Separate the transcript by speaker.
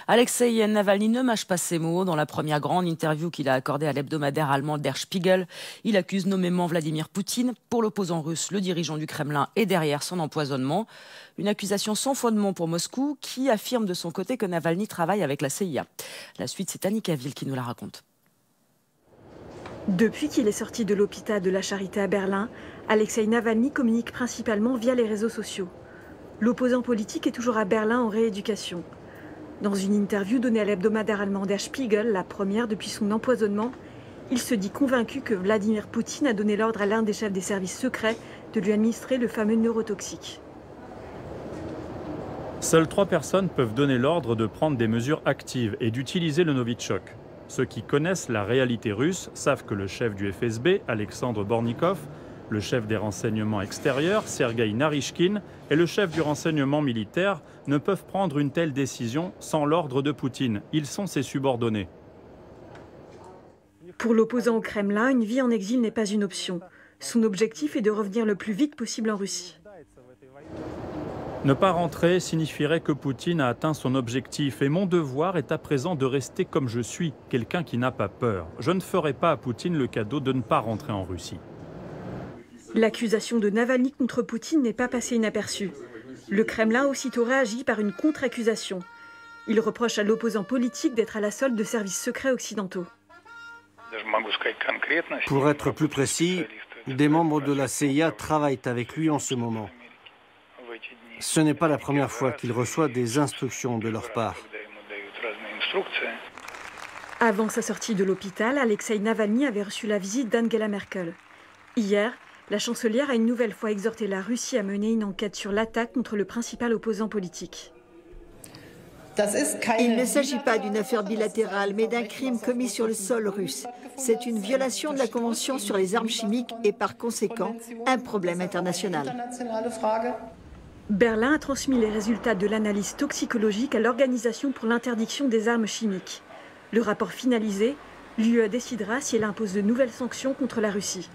Speaker 1: Alexei Navalny ne mâche pas ses mots. Dans la première grande interview qu'il a accordée à l'hebdomadaire allemand Der Spiegel, il accuse nommément Vladimir Poutine. Pour l'opposant russe, le dirigeant du Kremlin est derrière son empoisonnement. Une accusation sans fondement pour Moscou, qui affirme de son côté que Navalny travaille avec la CIA. La suite, c'est Annika Cavil qui nous la raconte.
Speaker 2: Depuis qu'il est sorti de l'hôpital de la Charité à Berlin, Alexei Navalny communique principalement via les réseaux sociaux. L'opposant politique est toujours à Berlin en rééducation. Dans une interview donnée à l'hebdomadaire allemand Der Spiegel, la première depuis son empoisonnement, il se dit convaincu que Vladimir Poutine a donné l'ordre à l'un des chefs des services secrets de lui administrer le fameux neurotoxique.
Speaker 3: Seules 3 personnes peuvent donner l'ordre de prendre des mesures actives et d'utiliser le Novichok. Ceux qui connaissent la réalité russe savent que le chef du FSB, Alexandre Bornikov, le chef des renseignements extérieurs, Sergueï Narishkin, et le chef du renseignement militaire ne peuvent prendre une telle décision sans l'ordre de Poutine. Ils sont ses subordonnés.
Speaker 2: Pour l'opposant au Kremlin, une vie en exil n'est pas une option. Son objectif est de revenir le plus vite possible en Russie.
Speaker 3: Ne pas rentrer signifierait que Poutine a atteint son objectif et mon devoir est à présent de rester comme je suis, quelqu'un qui n'a pas peur. Je ne ferai pas à Poutine le cadeau de ne pas rentrer en Russie.
Speaker 2: L'accusation de Navalny contre Poutine n'est pas passée inaperçue. Le Kremlin a aussitôt réagi par une contre-accusation. Il reproche à l'opposant politique d'être à la solde de services secrets occidentaux.
Speaker 4: Pour être plus précis, des membres de la CIA travaillent avec lui en ce moment. Ce n'est pas la première fois qu'il reçoit des instructions de leur part.
Speaker 2: Avant sa sortie de l'hôpital, Alexei Navalny avait reçu la visite d'Angela Merkel. Hier, la chancelière a une nouvelle fois exhorté la Russie à mener une enquête sur l'attaque contre le principal opposant politique.
Speaker 5: Il ne s'agit pas d'une affaire bilatérale, mais d'un crime commis sur le sol russe. C'est une violation de la Convention sur les armes chimiques et par conséquent, un problème international.
Speaker 2: Berlin a transmis les résultats de l'analyse toxicologique à l'Organisation pour l'interdiction des armes chimiques. Le rapport finalisé, l'UE décidera si elle impose de nouvelles sanctions contre la Russie.